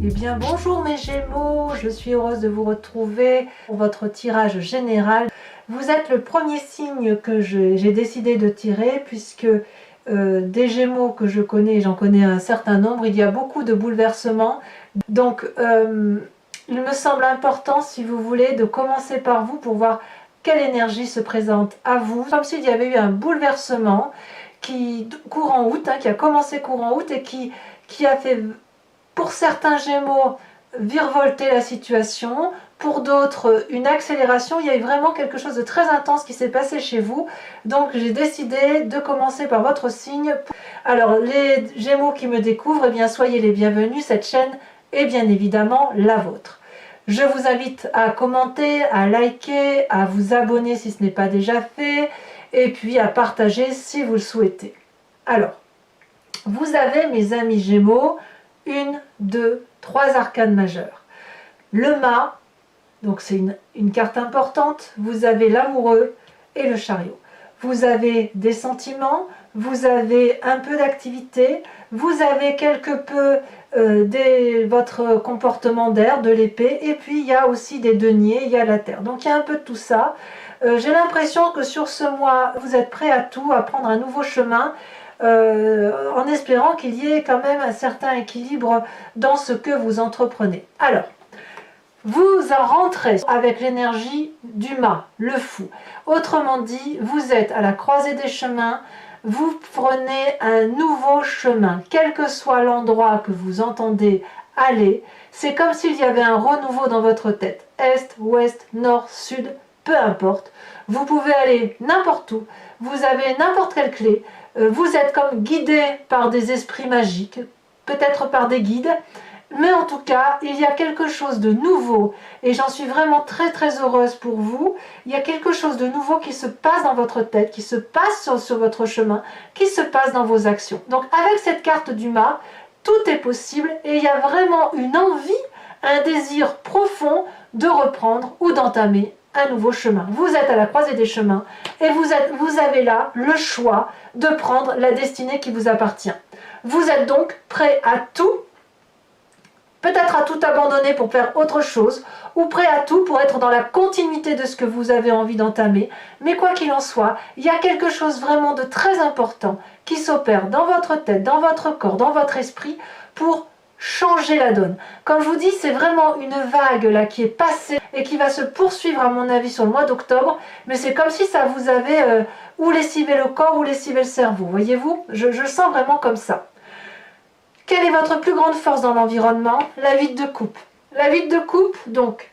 Eh bien bonjour mes Gémeaux, je suis heureuse de vous retrouver pour votre tirage général. Vous êtes le premier signe que j'ai décidé de tirer puisque des Gémeaux que je connais, j'en connais un certain nombre, il y a beaucoup de bouleversements. Donc il me semble important, si vous voulez, de commencer par vous pour voir quelle énergie se présente à vous. Comme s'il y avait eu un bouleversement courant août, qui a commencé courant août et qui a fait, pour certains Gémeaux, virevolter la situation, pour d'autres une accélération. Il y a eu vraiment quelque chose de très intense qui s'est passé chez vous, donc j'ai décidé de commencer par votre signe. Alors les Gémeaux qui me découvrent, eh bien soyez les bienvenus, cette chaîne est bien évidemment la vôtre. Je vous invite à commenter, à liker, à vous abonner si ce n'est pas déjà fait, et puis à partager si vous le souhaitez. Alors, vous avez, mes amis Gémeaux, 1, 2, 3 arcanes majeures. Le mât, donc c'est une carte importante, vous avez l'amoureux et le chariot. Vous avez des sentiments, vous avez un peu d'activité, vous avez quelque peu votre comportement d'air, de l'épée, et puis il y a aussi des deniers, il y a la terre. Donc il y a un peu de tout ça. J'ai l'impression que sur ce mois, vous êtes prêts à tout, à prendre un nouveau chemin, en espérant qu'il y ait quand même un certain équilibre dans ce que vous entreprenez. Alors, vous en rentrez avec l'énergie du mât, le fou. Autrement dit, vous êtes à la croisée des chemins, vous prenez un nouveau chemin, quel que soit l'endroit que vous entendez aller. C'est comme s'il y avait un renouveau dans votre tête, est, ouest, nord, sud, peu importe. Vous pouvez aller n'importe où, vous avez n'importe quelle clé, vous êtes comme guidé par des esprits magiques, peut-être par des guides, mais en tout cas, il y a quelque chose de nouveau, et j'en suis vraiment très heureuse pour vous. Il y a quelque chose de nouveau qui se passe dans votre tête, qui se passe sur votre chemin, qui se passe dans vos actions. Donc avec cette carte du mât, tout est possible, et il y a vraiment une envie, un désir profond de reprendre ou d'entamer un nouveau chemin. Vous êtes à la croisée des chemins, et vous avez là le choix de prendre la destinée qui vous appartient. Vous êtes donc prêt à tout, peut-être à tout abandonner pour faire autre chose, ou prêt à tout pour être dans la continuité de ce que vous avez envie d'entamer. Mais quoi qu'il en soit, il y a quelque chose vraiment de très important qui s'opère dans votre tête, dans votre corps, dans votre esprit, pour changer la donne. Comme je vous dis, c'est vraiment une vague là qui est passée et qui va se poursuivre à mon avis sur le mois d'octobre, mais c'est comme si ça vous avait ou lessivé le corps ou lessivé le cerveau, voyez-vous, je le sens vraiment comme ça. Quelle est votre plus grande force dans l'environnement? La 8 de coupe. La 8 de coupe, donc,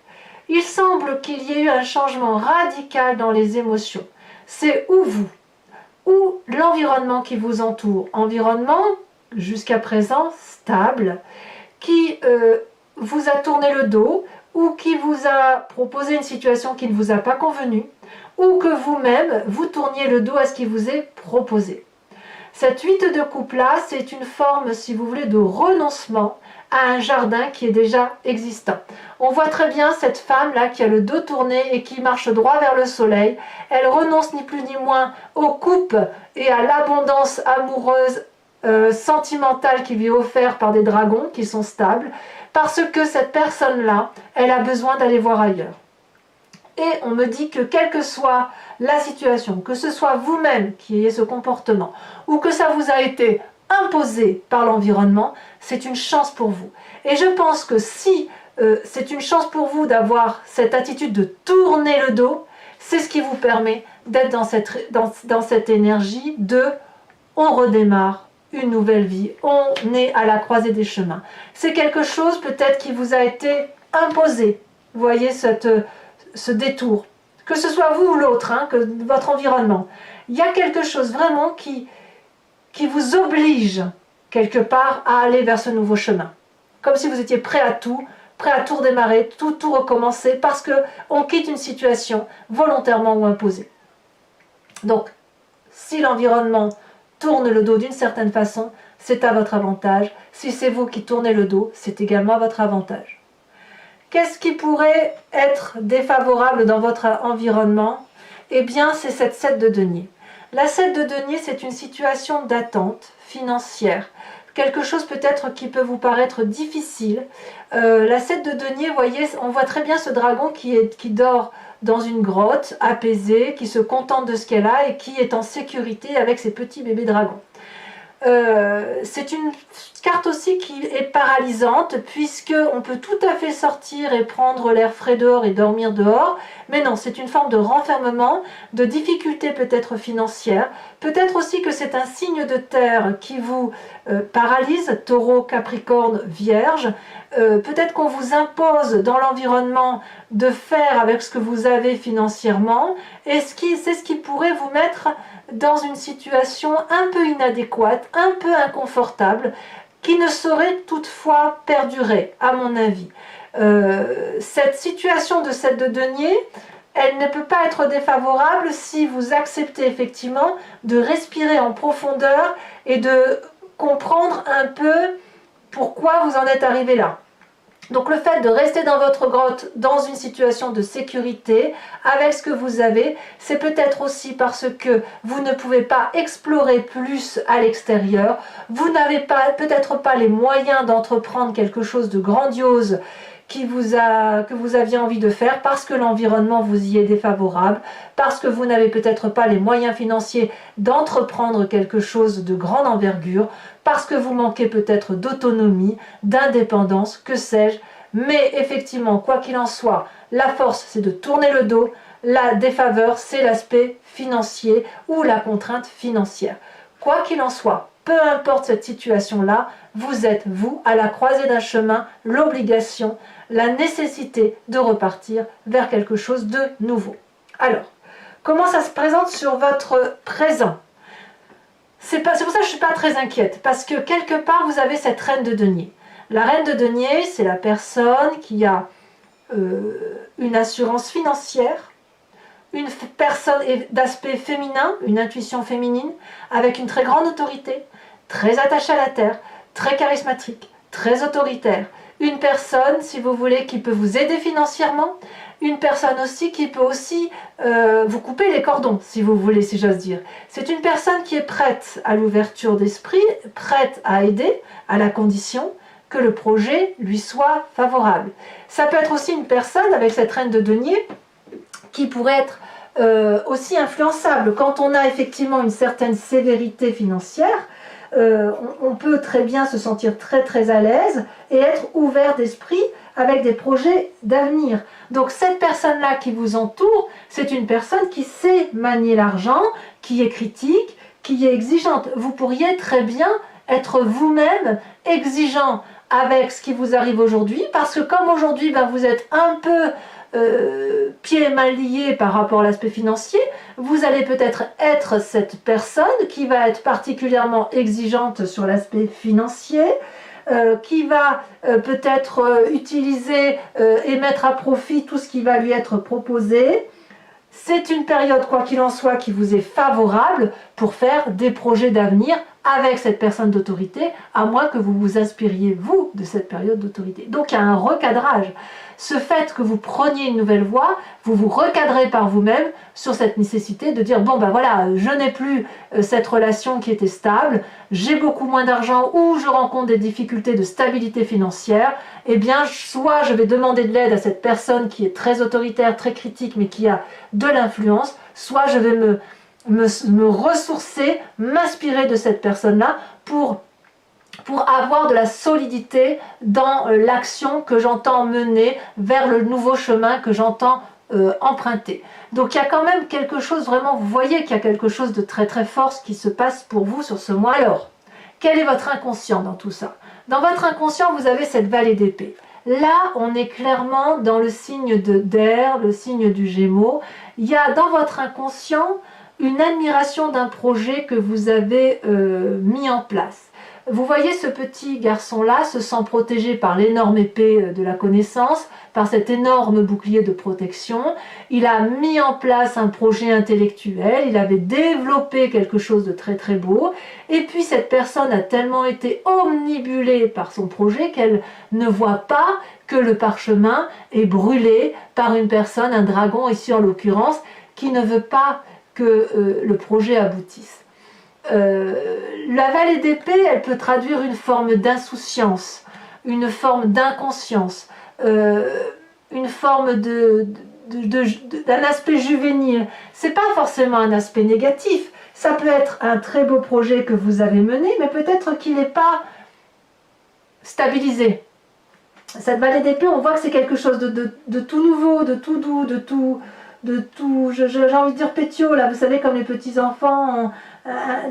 il semble qu'il y ait eu un changement radical dans les émotions. C'est ou vous, ou l'environnement qui vous entoure. Environnement, jusqu'à présent, stable, qui vous a tourné le dos, ou qui vous a proposé une situation qui ne vous a pas convenu, ou que vous-même, vous tourniez le dos à ce qui vous est proposé. Cette 8 de coupe là, c'est une forme, si vous voulez, de renoncement à un jardin qui est déjà existant. On voit très bien cette femme là qui a le dos tourné et qui marche droit vers le soleil. Elle renonce ni plus ni moins aux coupes et à l'abondance amoureuse, sentimentale qui lui est offerte par des dragons qui sont stables, parce que cette personne là, elle a besoin d'aller voir ailleurs. Et on me dit que quelle que soit la situation, que ce soit vous-même qui ayez ce comportement, ou que ça vous a été imposé par l'environnement, c'est une chance pour vous. Et je pense que si c'est une chance pour vous d'avoir cette attitude de tourner le dos, c'est ce qui vous permet d'être dans cette énergie de « on redémarre ». Une nouvelle vie, on est à la croisée des chemins. C'est quelque chose peut-être qui vous a été imposé, vous voyez ce détour, que ce soit vous ou l'autre, que votre environnement. Il y a quelque chose vraiment qui vous oblige quelque part à aller vers ce nouveau chemin. Comme si vous étiez prêt à tout redémarrer, tout recommencer, parce qu'on quitte une situation volontairement ou imposée. Donc, si l'environnement tourne le dos d'une certaine façon, c'est à votre avantage. Si c'est vous qui tournez le dos, c'est également à votre avantage. Qu'est-ce qui pourrait être défavorable dans votre environnement? Eh bien, c'est cette 7 de denier. La 7 de denier, c'est une situation d'attente financière. quelque chose peut-être qui peut vous paraître difficile. La 7 de denier, vous voyez, on voit très bien ce dragon qui dort dans une grotte, apaisé, qui se contente de ce qu'elle a et qui est en sécurité avec ses petits bébés dragons. C'est une carte aussi qui est paralysante, puisque on peut tout à fait sortir et prendre l'air frais dehors et dormir dehors, mais non, c'est une forme de renfermement, de difficulté peut-être financière, peut-être aussi que c'est un signe de terre qui vous paralyse, taureau, capricorne, vierge, peut-être qu'on vous impose dans l'environnement de faire avec ce que vous avez financièrement, et c'est ce qui pourrait vous mettre dans une situation un peu inadéquate, un peu inconfortable, qui ne saurait toutefois perdurer, à mon avis. Cette situation de 7 de denier, elle ne peut pas être défavorable si vous acceptez effectivement de respirer en profondeur et de comprendre un peu pourquoi vous en êtes arrivé là. Donc le fait de rester dans votre grotte, dans une situation de sécurité, avec ce que vous avez, c'est peut-être aussi parce que vous ne pouvez pas explorer plus à l'extérieur, vous n'avez peut-être pas les moyens d'entreprendre quelque chose de grandiose que vous aviez envie de faire, parce que l'environnement vous y est défavorable, parce que vous n'avez peut-être pas les moyens financiers d'entreprendre quelque chose de grande envergure, parce que vous manquez peut-être d'autonomie, d'indépendance, que sais-je. Mais effectivement, quoi qu'il en soit, la force, c'est de tourner le dos, la défaveur, c'est l'aspect financier ou la contrainte financière. Quoi qu'il en soit, peu importe cette situation-là, vous êtes, vous, à la croisée d'un chemin, l'obligation, la nécessité de repartir vers quelque chose de nouveau. Alors, comment ça se présente sur votre présent ? C'est pour ça que je ne suis pas très inquiète, parce que quelque part, vous avez cette reine de denier. La reine de denier, c'est la personne qui a une assurance financière, une personne d'aspect féminin, une intuition féminine, avec une très grande autorité, très attachée à la terre, très charismatique, très autoritaire. Une personne, si vous voulez, qui peut vous aider financièrement, une personne aussi qui peut aussi vous couper les cordons, si vous voulez, si j'ose dire. C'est une personne qui est prête à l'ouverture d'esprit, prête à aider, à la condition que le projet lui soit favorable. Ça peut être aussi une personne, avec cette reine de denier, qui pourrait être aussi influençable. Quand on a effectivement une certaine sévérité financière, on peut très bien se sentir très très à l'aise et être ouvert d'esprit avec des projets d'avenir. Donc cette personne-là qui vous entoure, c'est une personne qui sait manier l'argent, qui est critique, qui est exigeante. Vous pourriez très bien être vous-même exigeant avec ce qui vous arrive aujourd'hui, parce que comme aujourd'hui vous êtes un peu pieds mal liés par rapport à l'aspect financier, vous allez peut-être être cette personne qui va être particulièrement exigeante sur l'aspect financier, qui va peut-être utiliser et mettre à profit tout ce qui va lui être proposé. C'est une période, quoi qu'il en soit, qui vous est favorable pour faire des projets d'avenir avec cette personne d'autorité, à moins que vous vous inspiriez, vous, de cette période d'autorité. Donc il y a un recadrage. Ce fait que vous preniez une nouvelle voie, vous vous recadrez par vous-même sur cette nécessité de dire, bon voilà, je n'ai plus cette relation qui était stable, j'ai beaucoup moins d'argent ou je rencontre des difficultés de stabilité financière, eh bien soit je vais demander de l'aide à cette personne qui est très autoritaire, très critique, mais qui a de l'influence, soit je vais me ressourcer, m'inspirer de cette personne-là pour avoir de la solidité dans l'action que j'entends mener vers le nouveau chemin que j'entends emprunter. Donc il y a quand même quelque chose, vraiment, vous voyez qu'il y a quelque chose de très très fort qui se passe pour vous sur ce mois. Alors, quel est votre inconscient dans tout ça ? Dans votre inconscient, vous avez cette vallée d'épée. Là, on est clairement dans le signe d'air, le signe du Gémeaux. Il y a dans votre inconscient une admiration d'un projet que vous avez mis en place. Vous voyez ce petit garçon-là se sent protégé par l'énorme épée de la connaissance, par cet énorme bouclier de protection. Il a mis en place un projet intellectuel, il avait développé quelque chose de très très beau, et puis cette personne a tellement été omnibulée par son projet qu'elle ne voit pas que le parchemin est brûlé par une personne, un dragon ici en l'occurrence, qui ne veut pas que le projet aboutisse. La vallée d'épée, elle peut traduire une forme d'insouciance, une forme d'inconscience, une forme d'un aspect juvénile. C'est pas forcément un aspect négatif. Ça peut être un très beau projet que vous avez mené, mais peut-être qu'il n'est pas stabilisé. Cette vallée d'épée, on voit que c'est quelque chose de tout nouveau, de tout doux, de tout, j'ai envie de dire pétio, là, vous savez, comme les petits enfants,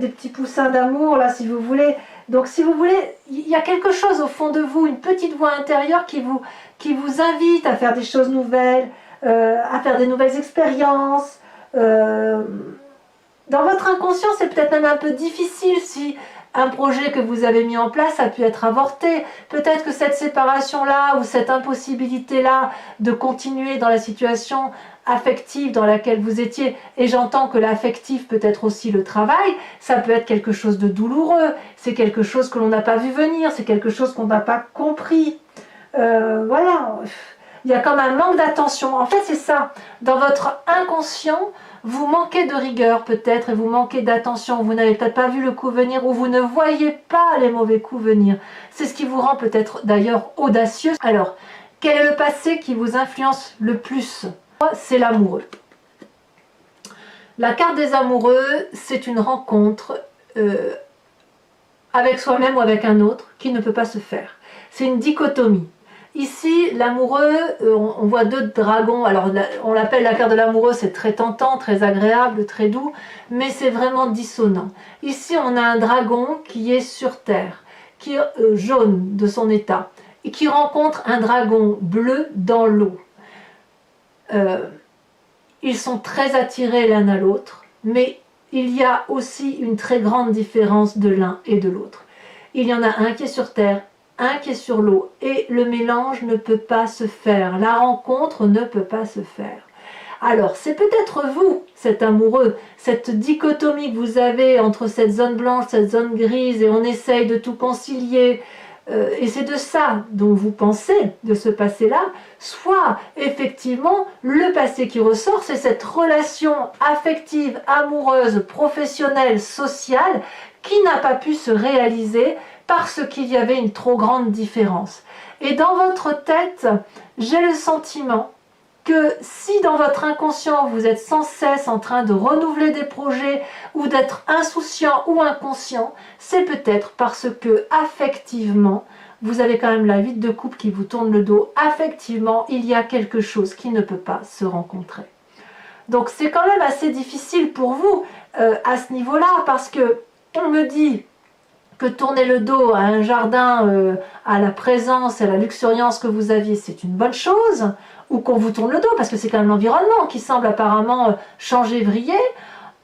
des petits poussins d'amour, là, si vous voulez. Donc, si vous voulez, il y a quelque chose au fond de vous, une petite voix intérieure qui vous invite à faire des choses nouvelles, à faire des nouvelles expériences. Dans votre inconscient, c'est peut-être même un peu difficile si un projet que vous avez mis en place a pu être avorté. Peut-être que cette séparation-là ou cette impossibilité-là de continuer dans la situation affective dans laquelle vous étiez, et j'entends que l'affectif peut être aussi le travail, ça peut être quelque chose de douloureux, c'est quelque chose que l'on n'a pas vu venir, c'est quelque chose qu'on n'a pas compris. Voilà, il y a comme un manque d'attention. En fait, c'est ça. Dans votre inconscient, vous manquez de rigueur peut-être et vous manquez d'attention, vous n'avez peut-être pas vu le coup venir ou vous ne voyez pas les mauvais coups venir. C'est ce qui vous rend peut-être d'ailleurs audacieux. Alors, quel est le passé qui vous influence le plus? C'est l'amoureux. La carte des amoureux, c'est une rencontre avec soi-même ou avec un autre qui ne peut pas se faire. C'est une dichotomie. Ici, l'amoureux, on voit deux dragons. Alors, on l'appelle la carte de l'amoureux, c'est très tentant, très agréable, très doux, mais c'est vraiment dissonant. Ici, on a un dragon qui est sur terre, qui est jaune de son état, et qui rencontre un dragon bleu dans l'eau. Ils sont très attirés l'un à l'autre, mais il y a aussi une très grande différence de l'un et de l'autre. Il y en a un qui est sur terre, un qui est sur l'eau, et le mélange ne peut pas se faire, la rencontre ne peut pas se faire. Alors, c'est peut-être vous, cet amoureux, cette dichotomie que vous avez entre cette zone blanche, cette zone grise, et on essaye de tout concilier, et c'est de ça dont vous pensez, de ce passé-là, soit effectivement le passé qui ressort, c'est cette relation affective, amoureuse, professionnelle, sociale, qui n'a pas pu se réaliser parce qu'il y avait une trop grande différence. Et dans votre tête, j'ai le sentiment que si dans votre inconscient vous êtes sans cesse en train de renouveler des projets ou d'être insouciant ou inconscient, c'est peut-être parce que affectivement, vous avez quand même la 8 de coupe qui vous tourne le dos. Affectivement, il y a quelque chose qui ne peut pas se rencontrer. Donc c'est quand même assez difficile pour vous à ce niveau-là, parce que on me dit que tourner le dos à un jardin, à la présence et à la luxuriance que vous aviez, c'est une bonne chose, ou qu'on vous tourne le dos, parce que c'est quand même l'environnement qui semble apparemment changer, vriller.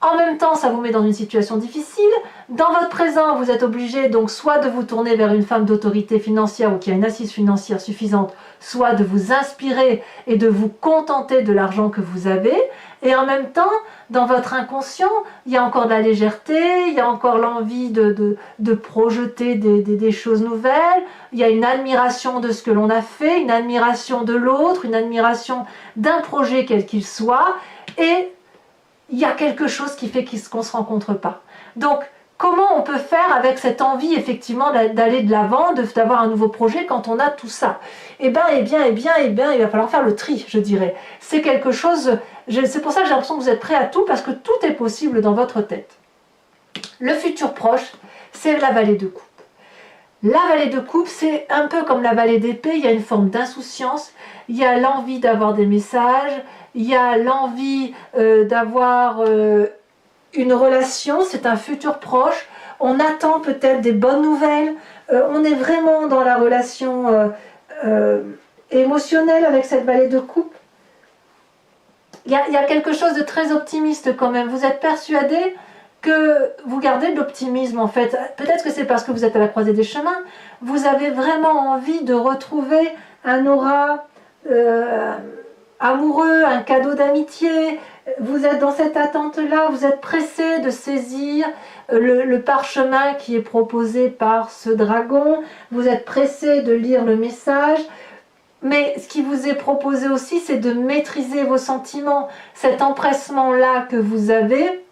En même temps, ça vous met dans une situation difficile. Dans votre présent, vous êtes obligé donc soit de vous tourner vers une femme d'autorité financière ou qui a une assise financière suffisante, soit de vous inspirer et de vous contenter de l'argent que vous avez. Et en même temps, dans votre inconscient, il y a encore de la légèreté, il y a encore l'envie de projeter des choses nouvelles, il y a une admiration de ce que l'on a fait, une admiration de l'autre, une admiration d'un projet quel qu'il soit, et il y a quelque chose qui fait qu'on ne se rencontre pas. Donc, comment on peut faire avec cette envie, effectivement, d'aller de l'avant, d'avoir un nouveau projet quand on a tout ça? Eh bien, il va falloir faire le tri, je dirais. C'est quelque chose, c'est pour ça que j'ai l'impression que vous êtes prêts à tout, parce que tout est possible dans votre tête. Le futur proche, c'est la vallée de coupe. La vallée de coupe, c'est un peu comme la vallée d'épée, il y a une forme d'insouciance, il y a l'envie d'avoir des messages, il y a l'envie d'avoir une relation, c'est un futur proche, on attend peut-être des bonnes nouvelles, on est vraiment dans la relation émotionnelle avec cette vallée de coupe. Il y a quelque chose de très optimiste quand même, vous êtes persuadé que vous gardez de l'optimisme en fait. Peut-être que c'est parce que vous êtes à la croisée des chemins, vous avez vraiment envie de retrouver un aura amoureux, un cadeau d'amitié, vous êtes dans cette attente-là, vous êtes pressé de saisir le parchemin qui est proposé par ce dragon, vous êtes pressé de lire le message, mais ce qui vous est proposé aussi, c'est de maîtriser vos sentiments. Cet empressement-là que vous avez,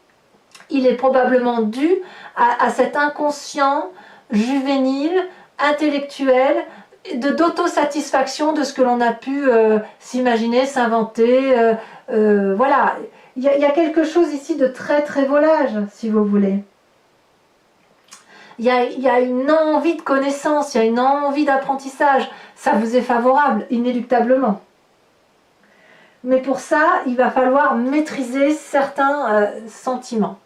il est probablement dû à cet inconscient juvénile, intellectuel, d'autosatisfaction de ce que l'on a pu s'imaginer, s'inventer. Voilà, il y a quelque chose ici de très très volage, si vous voulez. Il y a une envie de connaissance, il y a une envie d'apprentissage. Ça vous est favorable, inéluctablement. Mais pour ça, il va falloir maîtriser certains sentiments.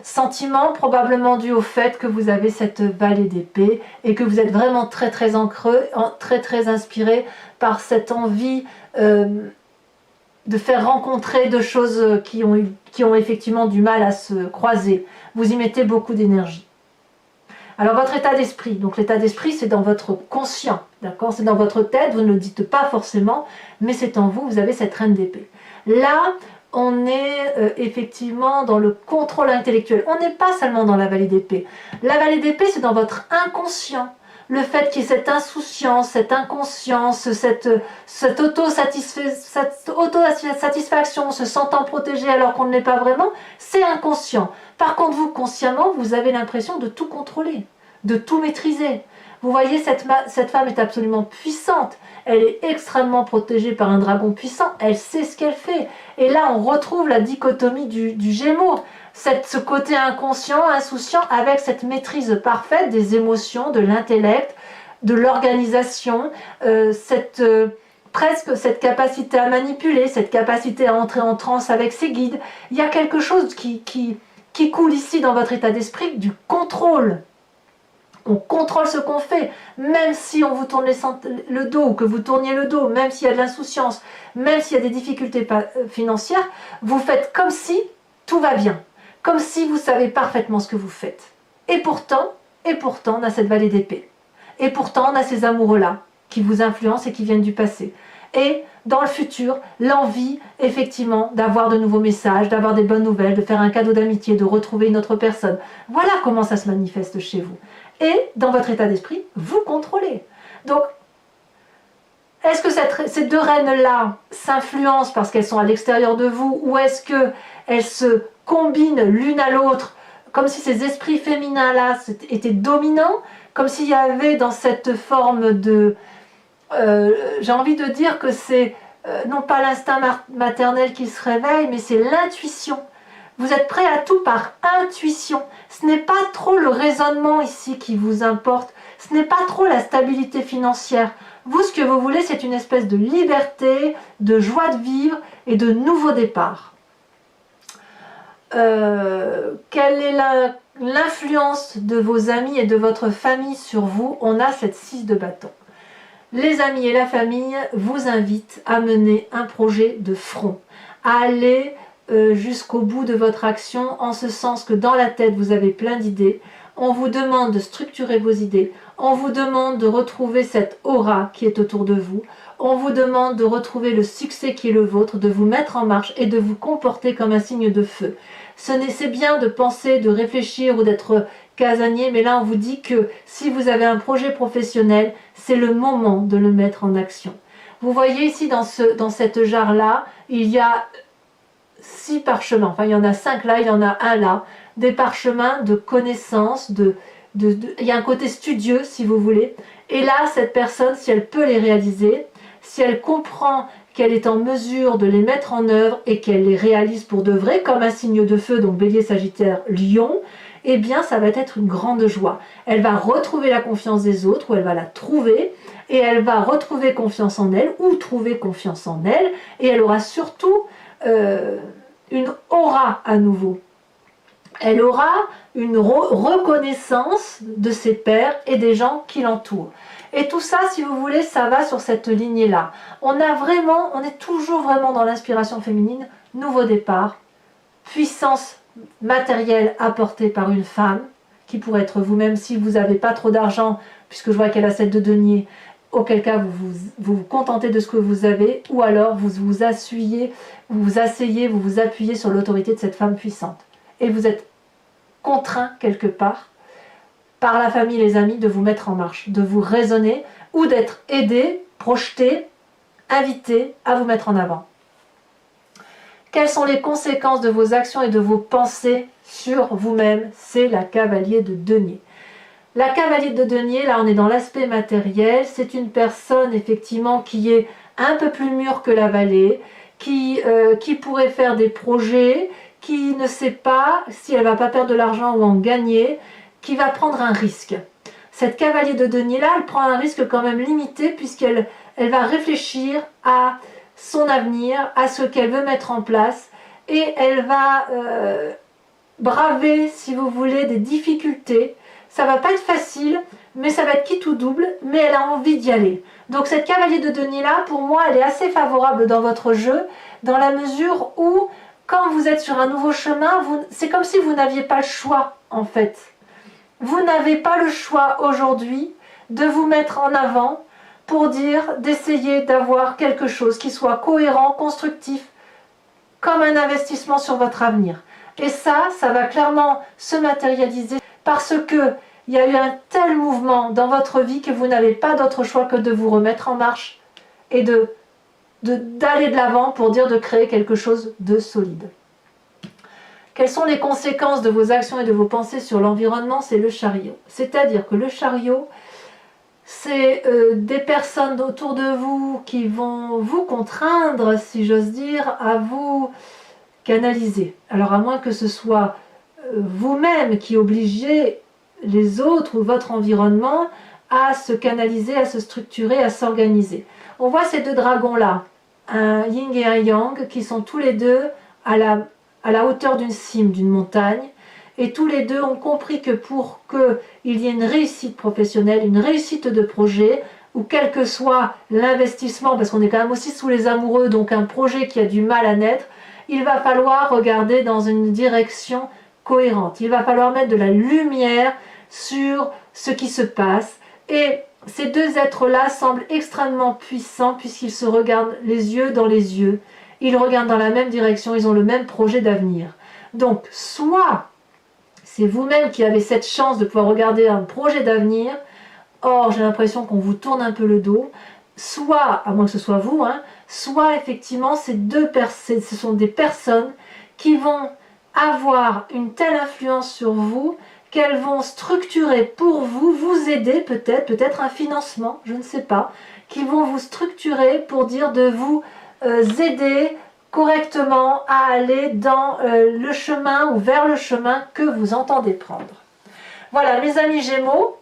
Sentiments probablement dus au fait que vous avez cette vallée d'épée et que vous êtes vraiment très très ancré, très inspiré par cette envie de faire rencontrer deux choses qui ont effectivement du mal à se croiser. Vous y mettez beaucoup d'énergie. Alors votre état d'esprit, donc l'état d'esprit c'est dans votre conscient, d'accord, c'est dans votre tête, vous ne le dites pas forcément, mais c'est en vous, vous avez cette reine d'épée. Là, on est effectivement dans le contrôle intellectuel, on n'est pas seulement dans la vallée d'épée. La vallée d'épée c'est dans votre inconscient, le fait qu'il y ait cette insouciance, cette inconscience, cette autosatisfaction, se sentant protégé alors qu'on ne l'est pas vraiment, c'est inconscient. Par contre, vous, consciemment, vous avez l'impression de tout contrôler, de tout maîtriser. Vous voyez, cette femme est absolument puissante. Elle est extrêmement protégée par un dragon puissant. Elle sait ce qu'elle fait. Et là, on retrouve la dichotomie du Gémeaux. Ce côté inconscient, insouciant, avec cette maîtrise parfaite des émotions, de l'intellect, de l'organisation, presque cette capacité à manipuler, cette capacité à entrer en transe avec ses guides. Il y a quelque chose qui coule ici dans votre état d'esprit, du contrôle. On contrôle ce qu'on fait, même si on vous tourne le dos, ou que vous tourniez le dos, même s'il y a de l'insouciance, même s'il y a des difficultés financières, vous faites comme si tout va bien, comme si vous savez parfaitement ce que vous faites. Et pourtant, on a cette vallée d'épée. Et pourtant, on a ces amoureux-là, qui vous influencent et qui viennent du passé. Et dans le futur, l'envie, effectivement, d'avoir de nouveaux messages, d'avoir des bonnes nouvelles, de faire un cadeau d'amitié, de retrouver une autre personne. Voilà comment ça se manifeste chez vous. Et dans votre état d'esprit, vous contrôlez. Donc, est-ce que ces deux reines-là s'influencent parce qu'elles sont à l'extérieur de vous, ou est-ce qu'elles se combinent l'une à l'autre, comme si ces esprits féminins-là étaient dominants, comme s'il y avait dans cette forme de... j'ai envie de dire que c'est non pas l'instinct maternel qui se réveille, mais c'est l'intuition. Vous êtes prêt à tout par intuition. Ce n'est pas trop le raisonnement ici qui vous importe. Ce n'est pas trop la stabilité financière. Vous, ce que vous voulez, c'est une espèce de liberté, de joie de vivre et de nouveau départ. Quelle est l'influence de vos amis et de votre famille sur vous? On a cette 6 de bâton. Les amis et la famille vous invitent à mener un projet de front, à aller jusqu'au bout de votre action, en ce sens que dans la tête vous avez plein d'idées. On vous demande de structurer vos idées, on vous demande de retrouver cette aura qui est autour de vous, on vous demande de retrouver le succès qui est le vôtre, de vous mettre en marche et de vous comporter comme un signe de feu. C'est bien de penser, de réfléchir ou d'être casanier, mais là on vous dit que si vous avez un projet professionnel, c'est le moment de le mettre en action. Vous voyez ici dans cette jarre-là, il y a 6 parchemins, enfin il y en a 5 là, il y en a un là, des parchemins de connaissances, il y a un côté studieux si vous voulez, et là cette personne, si elle peut les réaliser, si elle comprend qu'elle est en mesure de les mettre en œuvre et qu'elle les réalise pour de vrai, comme un signe de feu, donc Bélier, Sagittaire, Lion, eh bien ça va être une grande joie. Elle va retrouver la confiance des autres, ou elle va la trouver, et elle va retrouver confiance en elle, ou trouver confiance en elle, et elle aura surtout une aura à nouveau. Elle aura une reconnaissance de ses pairs et des gens qui l'entourent. Et tout ça, si vous voulez, ça va sur cette lignée-là. On est toujours vraiment dans l'inspiration féminine, nouveau départ, puissance matérielle apportée par une femme, qui pourrait être vous-même si vous n'avez pas trop d'argent, puisque je vois qu'elle a 7 de denier, auquel cas vous contentez de ce que vous avez, ou alors vous vous asseyez, vous vous appuyez sur l'autorité de cette femme puissante. Et vous êtes contraint quelque part, par la famille et les amis, de vous mettre en marche, de vous raisonner, ou d'être aidé, projeté, invité à vous mettre en avant. Quelles sont les conséquences de vos actions et de vos pensées sur vous-même? C'est la cavalier de denier. La cavalier de denier, là on est dans l'aspect matériel, c'est une personne effectivement qui est un peu plus mûre que la vallée, qui pourrait faire des projets, qui ne sait pas si elle va pas perdre de l'argent ou en gagner, qui va prendre un risque. Cette cavalier de denier là, elle prend un risque quand même limité puisqu'elle va réfléchir à son avenir, à ce qu'elle veut mettre en place et elle va braver, si vous voulez, des difficultés. Ça va pas être facile, mais ça va être quitte ou double, mais elle a envie d'y aller. Donc cette cavalier de denier là, pour moi, elle est assez favorable dans votre jeu, dans la mesure où, quand vous êtes sur un nouveau chemin, c'est comme si vous n'aviez pas le choix, en fait. Vous n'avez pas le choix aujourd'hui de vous mettre en avant pour dire, d'essayer d'avoir quelque chose qui soit cohérent, constructif, comme un investissement sur votre avenir. Et ça va clairement se matérialiser parce que il y a eu un tel mouvement dans votre vie que vous n'avez pas d'autre choix que de vous remettre en marche et d'aller de l'avant pour dire de créer quelque chose de solide. Quelles sont les conséquences de vos actions et de vos pensées sur l'environnement? C'est le chariot. C'est-à-dire que le chariot, c'est des personnes autour de vous qui vont vous contraindre, si j'ose dire, à vous canaliser. Alors à moins que ce soit vous-même qui obligez les autres ou votre environnement à se canaliser, à se structurer, à s'organiser. On voit ces deux dragons-là, un yin et un yang, qui sont tous les deux à la hauteur d'une cime, d'une montagne, et tous les deux ont compris que pour qu'il y ait une réussite professionnelle, une réussite de projet, ou quel que soit l'investissement, parce qu'on est quand même aussi sous les amoureux, donc un projet qui a du mal à naître, il va falloir regarder dans une direction cohérente. Il va falloir mettre de la lumière sur ce qui se passe. Et ces deux êtres-là semblent extrêmement puissants puisqu'ils se regardent les yeux dans les yeux. Ils regardent dans la même direction, ils ont le même projet d'avenir. Donc, soit c'est vous-même qui avez cette chance de pouvoir regarder un projet d'avenir, or j'ai l'impression qu'on vous tourne un peu le dos, soit, à moins que ce soit vous, soit effectivement ce sont des personnes qui vont avoir une telle influence sur vous qu'elles vont structurer pour vous, vous aider peut-être un financement, je ne sais pas, qui vont vous structurer pour dire de vous aider correctement à aller dans le chemin ou vers le chemin que vous entendez prendre. Voilà, mes amis Gémeaux,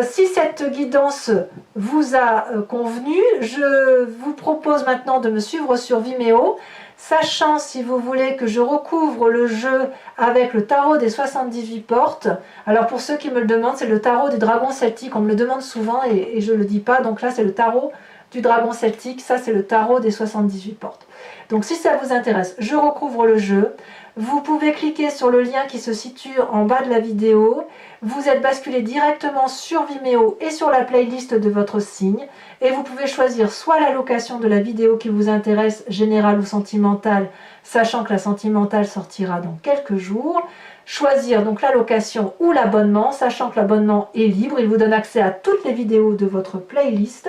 si cette guidance vous a convenu, je vous propose maintenant de me suivre sur Vimeo, sachant, si vous voulez, que je recouvre le jeu avec le tarot des 78 portes. Alors pour ceux qui me le demandent, c'est le tarot du dragon celtique, on me le demande souvent et je ne le dis pas, donc là c'est le tarot du dragon celtique, ça c'est le tarot des 78 portes. Donc si ça vous intéresse, je recouvre le jeu. Vous pouvez cliquer sur le lien qui se situe en bas de la vidéo. Vous êtes basculé directement sur Vimeo et sur la playlist de votre signe. Et vous pouvez choisir soit la location de la vidéo qui vous intéresse, générale ou sentimentale, sachant que la sentimentale sortira dans quelques jours. Choisir donc la location ou l'abonnement, sachant que l'abonnement est libre. Il vous donne accès à toutes les vidéos de votre playlist.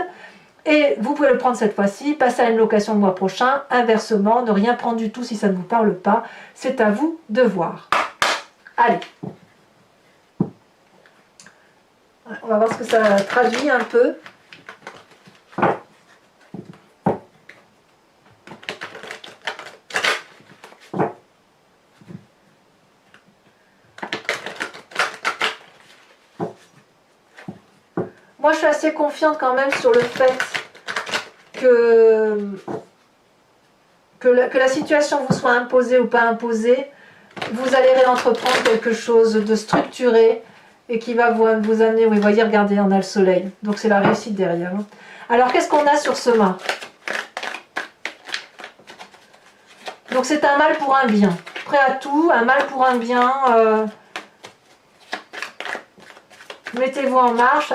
Et vous pouvez le prendre cette fois-ci, passer à une location le mois prochain, inversement, ne rien prendre du tout si ça ne vous parle pas, c'est à vous de voir. Allez, on va voir ce que ça traduit un peu. Moi, je suis assez confiante quand même sur le fait que la situation vous soit imposée ou pas imposée, vous allez entreprendre quelque chose de structuré et qui va vous amener, oui, voyez, regardez, on a le soleil, donc c'est la réussite derrière. Alors, qu'est-ce qu'on a sur ce mât? Donc, c'est un mal pour un bien. Prêt à tout, un mal pour un bien. Mettez-vous en marche,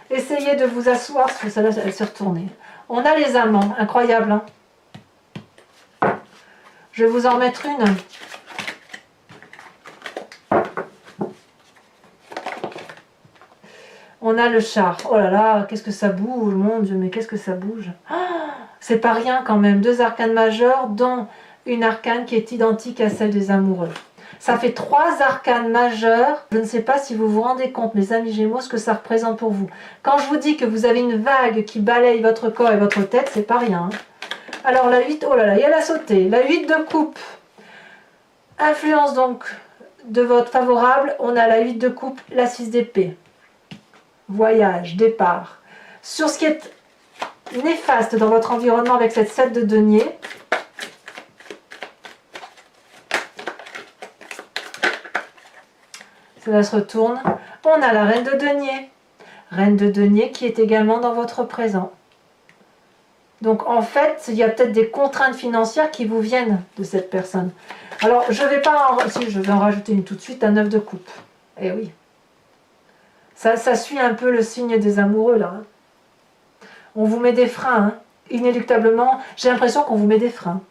essayez de vous asseoir, parce que celle-là, elle s'est retournée. On a les amants, incroyable, hein. Je vais vous en mettre une. On on a le char. Oh là là, qu'est-ce que ça bouge, mon Dieu, mais qu'est-ce que ça bouge. C'est pas rien quand même, 2 arcanes majeures, dont une arcane qui est identique à celle des amoureux. Ça fait 3 arcanes majeures. Je ne sais pas si vous vous rendez compte, mes amis Gémeaux, ce que ça représente pour vous. Quand je vous dis que vous avez une vague qui balaye votre corps et votre tête, c'est pas rien. Alors la 8, oh là là, il y a la sautée. La 8 de coupe, influence donc de votre favorable. On a la 8 de coupe, la 6 d'épée. Voyage, départ. Sur ce qui est néfaste dans votre environnement avec cette 7 de denier, cela se retourne. On a la reine de denier. Reine de denier qui est également dans votre présent. Donc en fait, il y a peut-être des contraintes financières qui vous viennent de cette personne. Alors je vais pas en... Si, je vais en rajouter une tout de suite, un 9 de coupe. Eh oui. Ça suit un peu le signe des amoureux là. On vous met des freins, hein. Inéluctablement. J'ai l'impression qu'on vous met des freins.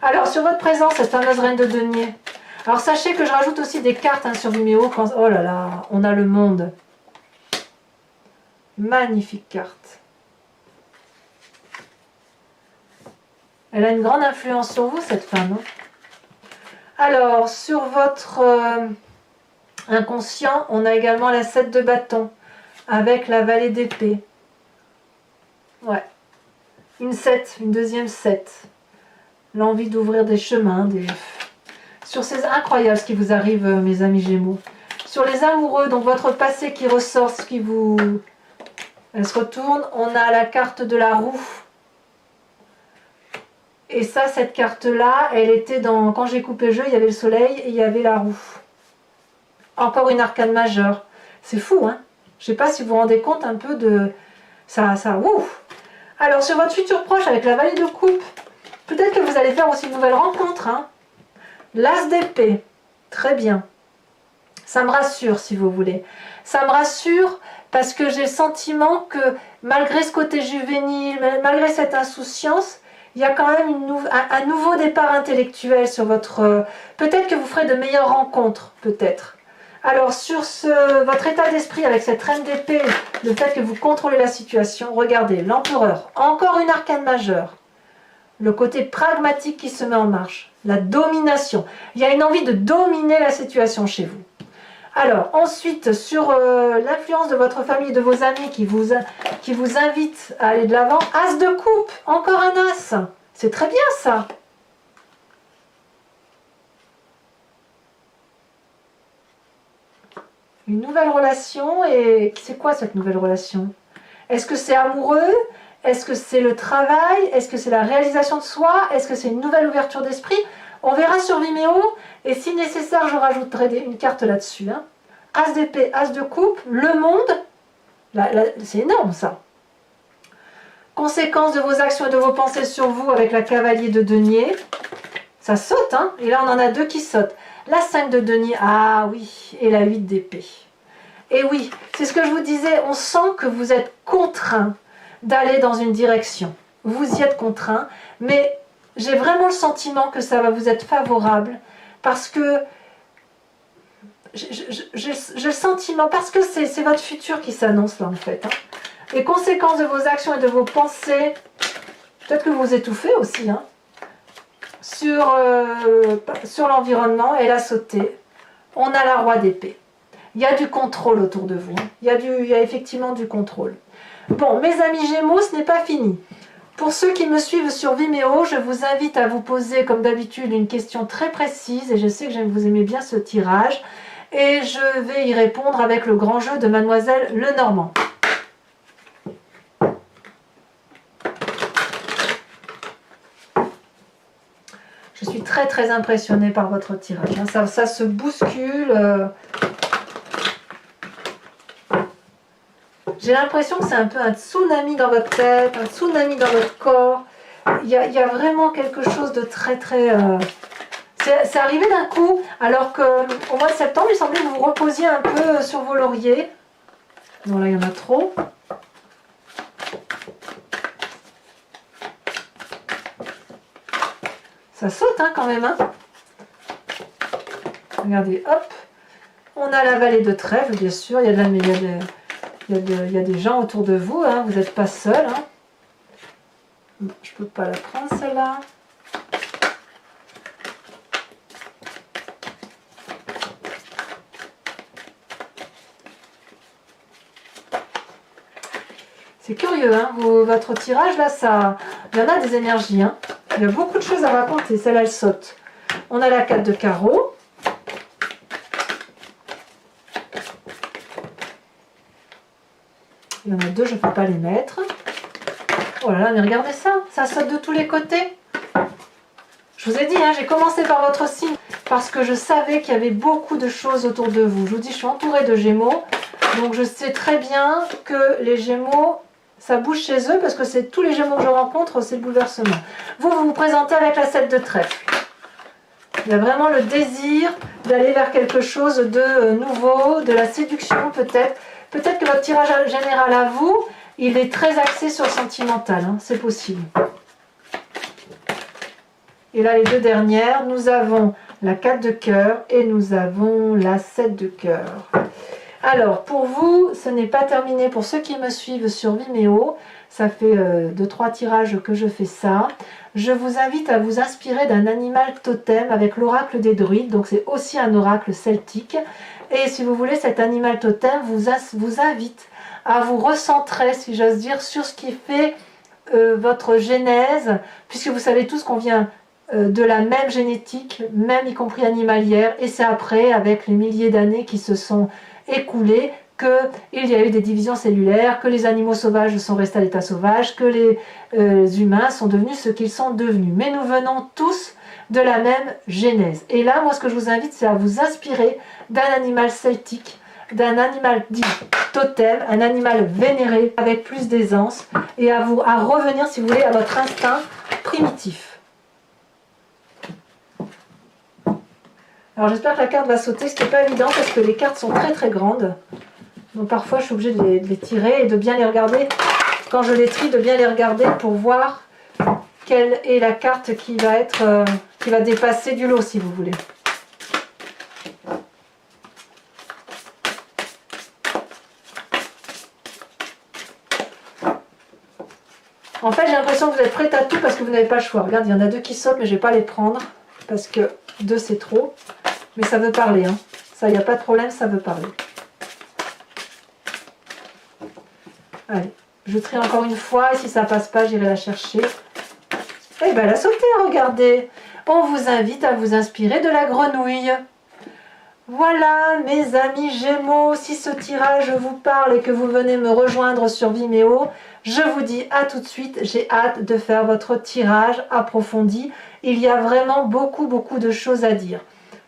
Alors sur votre présent, cette fameuse reine de denier. Alors sachez que je rajoute aussi des cartes hein, sur Vimeo. Quand... Oh là là, on a le monde. Magnifique carte. Elle a une grande influence sur vous, cette femme. Hein. Alors, sur votre inconscient, on a également la 7 de bâton, avec la vallée d'épée. Ouais. Une 7, une deuxième 7. L'envie d'ouvrir des chemins, des... Sur ces incroyables ce qui vous arrive, mes amis Gémeaux. Sur les amoureux, donc votre passé qui ressort, ce qui vous... Elle se retourne, on a la carte de la roue. Et ça, cette carte-là, elle était dans... Quand j'ai coupé le jeu, il y avait le soleil et il y avait la roue. Encore une arcane majeure. C'est fou, hein? Je ne sais pas si vous vous rendez compte un peu de... Ça, ouf! Alors, sur votre futur proche, avec la vallée de coupe, peut-être que vous allez faire aussi une nouvelle rencontre, hein? L'as d'épée. Très bien. Ça me rassure, si vous voulez. Ça me rassure parce que j'ai le sentiment que, malgré ce côté juvénile, malgré cette insouciance, il y a quand même un nouveau départ intellectuel sur votre... peut-être que vous ferez de meilleures rencontres, peut-être. Alors, sur votre état d'esprit avec cette reine d'épée, le fait que vous contrôlez la situation, regardez, l'empereur, encore une arcane majeure. Le côté pragmatique qui se met en marche, la domination. Il y a une envie de dominer la situation chez vous. Alors, ensuite, sur l'influence de votre famille et de vos amis qui vous invitent à aller de l'avant, as de coupe, encore un as. C'est très bien ça. Une nouvelle relation, et c'est quoi cette nouvelle relation? Est-ce que c'est amoureux? Est-ce que c'est le travail? Est-ce que c'est la réalisation de soi? Est-ce que c'est une nouvelle ouverture d'esprit? On verra sur Vimeo, et si nécessaire, je rajouterai une carte là-dessus. Hein. As d'épée, as de coupe, le monde, c'est énorme ça. Conséquences de vos actions et de vos pensées sur vous avec la cavalier de denier. Ça saute, hein? Et là on en a 2 qui sautent. La 5 de denier, ah oui, et la 8 d'épée. Et oui, c'est ce que je vous disais, on sent que vous êtes contraint d'aller dans une direction. Vous y êtes contraint, mais j'ai vraiment le sentiment que ça va vous être favorable parce que j'ai le sentiment, parce que c'est votre futur qui s'annonce là en fait. Hein. Les conséquences de vos actions et de vos pensées, peut-être que vous vous étouffez aussi, hein, sur l'environnement et la sauté. On a la roi d'épée. Il y a du contrôle autour de vous. Hein. Il y a effectivement du contrôle. Bon, mes amis Gémeaux, ce n'est pas fini. Pour ceux qui me suivent sur Vimeo, je vous invite à vous poser, comme d'habitude, une question très précise. Et je sais que vous aimez bien ce tirage. Et je vais y répondre avec le grand jeu de Mademoiselle Lenormand. Je suis très très impressionnée par votre tirage. Hein. Ça se bouscule. J'ai l'impression que c'est un peu un tsunami dans votre tête, un tsunami dans votre corps. Il y a vraiment quelque chose de très très... C'est arrivé d'un coup, alors qu'au mois de septembre, il semblait que vous vous reposiez un peu sur vos lauriers. Non, là, il y en a trop. Ça saute, hein, quand même. Hein. Regardez, hop. On a la vallée de trèfle, bien sûr. Il y a de la... Il y a des gens autour de vous, hein, vous n'êtes pas seul. Hein. Bon, je ne peux pas la prendre celle-là. C'est curieux, hein, votre tirage là, il y en a des énergies. Hein. Il y a beaucoup de choses à raconter, celle-là elle saute. On a la 4 de carreau. Il y en a deux, je ne peux pas les mettre. Oh là là, mais regardez ça saute de tous les côtés. Je vous ai dit, hein, j'ai commencé par votre signe parce que je savais qu'il y avait beaucoup de choses autour de vous. Je vous dis, je suis entourée de Gémeaux, donc je sais très bien que les Gémeaux, ça bouge chez eux parce que c'est tous les Gémeaux que je rencontre, c'est le bouleversement. Vous vous présentez avec la 7 de trèfle. Il y a vraiment le désir d'aller vers quelque chose de nouveau, de la séduction peut-être. Peut-être que votre tirage général à vous, il est très axé sur le sentimental, hein, c'est possible. Et là, les deux dernières, nous avons la 4 de cœur et nous avons la 7 de cœur. Alors, pour vous, ce n'est pas terminé. Pour ceux qui me suivent sur Vimeo, ça fait 2-3 tirages que je fais ça. Je vous invite à vous inspirer d'un animal totem avec l'oracle des druides. Donc, c'est aussi un oracle celtique. Et si vous voulez, cet animal totem vous invite à vous recentrer, si j'ose dire, sur ce qui fait votre genèse, puisque vous savez tous qu'on vient de la même génétique, même y compris animalière, et c'est après, avec les milliers d'années qui se sont écoulées, qu'il y a eu des divisions cellulaires, que les animaux sauvages sont restés à l'état sauvage, que les humains sont devenus ce qu'ils sont devenus. Mais nous venons tous de la même genèse. Et là, moi, ce que je vous invite, c'est à vous inspirer d'un animal celtique, d'un animal dit totem, un animal vénéré avec plus d'aisance, et à revenir, si vous voulez, à votre instinct primitif. Alors j'espère que la carte va sauter, ce qui n'est pas évident parce que les cartes sont très très grandes. Donc parfois je suis obligée de les tirer et de bien les regarder. Quand je les trie, de bien les regarder pour voir quelle est la carte qui va dépasser du lot, si vous voulez. En fait, j'ai l'impression que vous êtes prête à tout parce que vous n'avez pas le choix. Regarde, il y en a deux qui sautent, mais je ne vais pas les prendre parce que deux c'est trop. Mais ça veut parler, hein. Ça, il n'y a pas de problème, ça veut parler. Allez, je trie encore une fois et si ça passe pas, j'irai la chercher. Eh bien, elle a sauté, regardez. On vous invite à vous inspirer de la grenouille. Voilà, mes amis Gémeaux, si ce tirage vous parle et que vous venez me rejoindre sur Vimeo, je vous dis à tout de suite, j'ai hâte de faire votre tirage approfondi. Il y a vraiment beaucoup de choses à dire.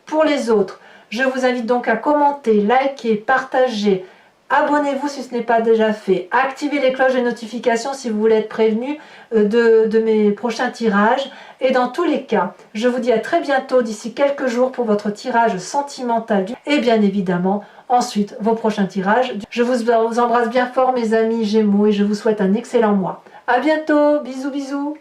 Pour les autres, je vous invite donc à commenter, liker, partager, abonnez-vous si ce n'est pas déjà fait, activez les cloches et notifications si vous voulez être prévenu de mes prochains tirages. Et dans tous les cas, je vous dis à très bientôt, d'ici quelques jours, pour votre tirage sentimental. Et bien évidemment, ensuite, vos prochains tirages. Je vous embrasse bien fort, mes amis Gémeaux, et je vous souhaite un excellent mois. À bientôt, bisous bisous.